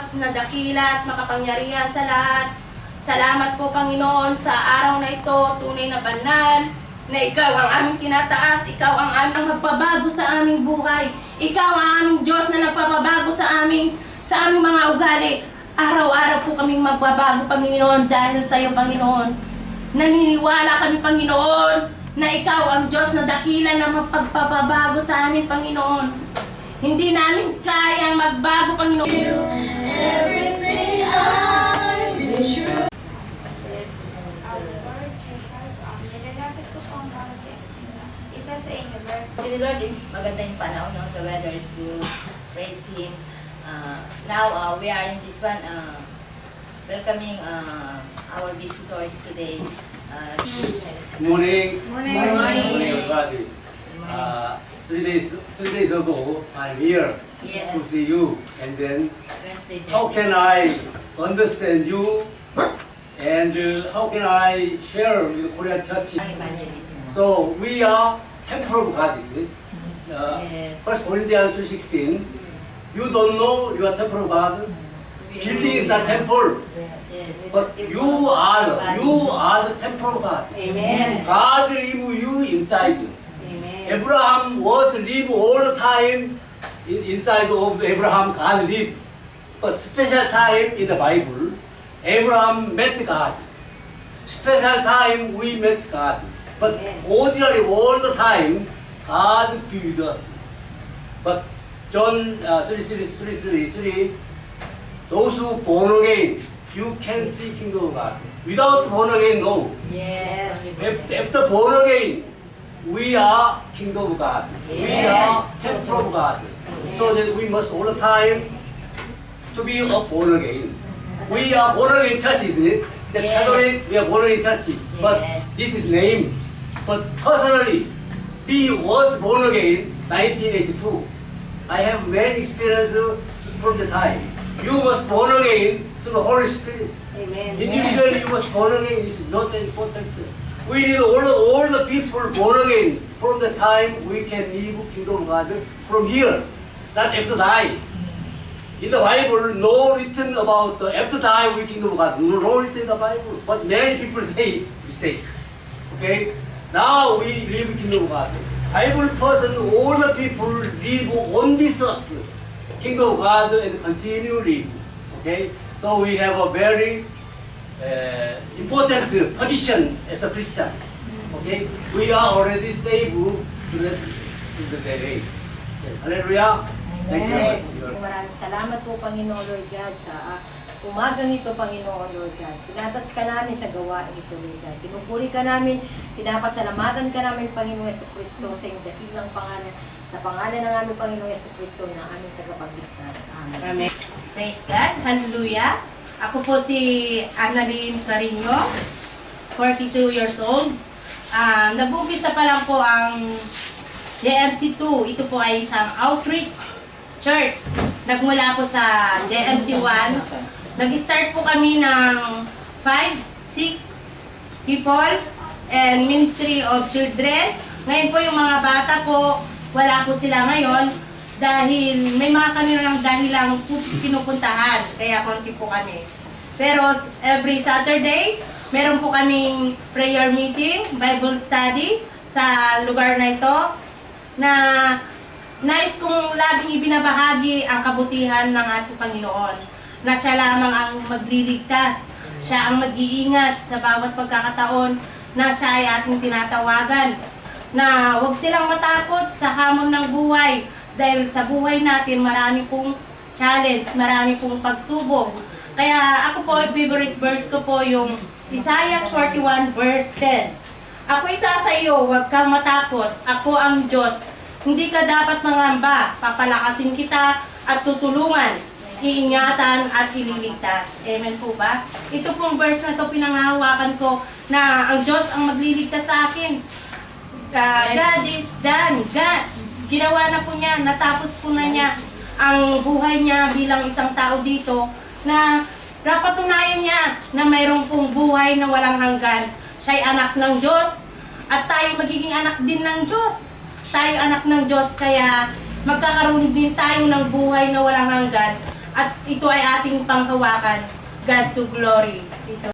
Diyos na dakila at makapangyarihan sa lahat. Salamat po, Panginoon, sa araw na ito, tunay na banal, na Ikaw ang aming tinataas, Ikaw ang aming magpabago sa aming buhay. Ikaw ang aming Diyos na nagpapabago sa aming mga ugali. Araw-araw po kaming magbabago, Panginoon, dahil sa iyo, Panginoon. Naniniwala kami, Panginoon, na Ikaw ang Diyos na dakila na magpapabago sa amin, Panginoon. Hindi namin kayang magbago, Panginoon. Everything I wish you. Isa sa inyo, Lord. Lord, maganda yung panahon, no? The weather is good. Praise Him. Now, we are in this one, welcoming our visitors today. Morning. Morning. Morning, everybody. 3 days ago, I'm here Yes. to see you, and then Wednesday. how can I understand you, and how can I share with Korean church? Evangelism. So we are temple of God, isn't it? Yes. First Corinthians 3:16. You don't know you are temple of God. Building is not temple, Yes. but you are the temple of God. Amen. God live you inside. Amen. Abraham was live all the time inside of Abraham. God live, but special time in the Bible, Abraham met God. Special time we met God, but ordinary all the time God be with us. But John 3:3, those who born again, you can see kingdom of God. Without born again, no. Yes. After born again, we are kingdom of God. We are temple of God. So that we must all the time to be a born again. We are born again church, isn't it? The Yes. Catholic, we are born again church. But Yes. this is name. But personally, we was born again 1982. I have many experiences from the time. You was born again to the Holy Spirit. Amen. Individually, you was born again is not important. We need all the people born again from the time we can live kingdom of God from here, not after die. In the Bible, no written about after die we kingdom of God. No written in the Bible. But many people say mistake. Okay? Now we live kingdom of God. Bible person, all the people live on this earth, kingdom of God, and continue live. Okay? So we have a very important position as a Christian. Okay? We are already saved to the day. Okay. Hallelujah. Thank you very much. Maraming salamat po, Panginoon Lord God, sa umagang ito, Panginoon Lord God. Pinatas ka namin sa gawain ito, Lord God. Pinupuri ka namin, pinapasalamatan ka namin, Panginoong Jesucristo, sa iyong dakilang pangalan, sa pangalan ng aming Panginoong Jesucristo na aming tagapagligtas. Amen. Amen. Praise God. Hallelujah. Ako po si Annalyn Carino, 42 years old. Nag-umpisa pa lang po ang JMC2. Ito po ay isang outreach church. Nagmula po sa JMC1. Nag-start po kami ng 5, 6 people and Ministry of Children. Ngayon po yung mga bata po, wala po sila ngayon dahil may mga kanilang dahilang pinupuntahan. Kaya konti po kami. Pero every Saturday, meron po kaming prayer meeting, Bible study sa lugar na ito na nais kong laging ibinabahagi ang kabutihan ng ating Panginoon, na siya lamang ang magliligtas, siya ang mag-iingat sa bawat pagkakataon na siya ay ating tinatawagan, na huwag silang matakot sa hamon ng buhay, dahil sa buhay natin marami pong challenge, marami pong pagsubok. Kaya ako po, favorite verse ko po yung Isaiah 41 verse 10. Ako isa sa iyo, huwag kang matakot, ako ang Diyos. Hindi ka dapat mangamba, papalakasin kita at tutulungan, iingatan at ililigtas. Amen po ba? Ito pong verse na ito pinanghahawakan ko na ang Diyos ang magliligtas sa akin. God is done. God, ginawa na po niya, natapos po na niya ang buhay niya bilang isang tao dito na napatunayan niya na mayroong pong buhay na walang hanggan. Siya'y anak ng Diyos at tayo magiging anak din ng Diyos. Tayo anak ng Diyos, kaya magkakaroon din tayo ng buhay na walang hanggan At ito ay ating panghawakan. God to glory. Ito.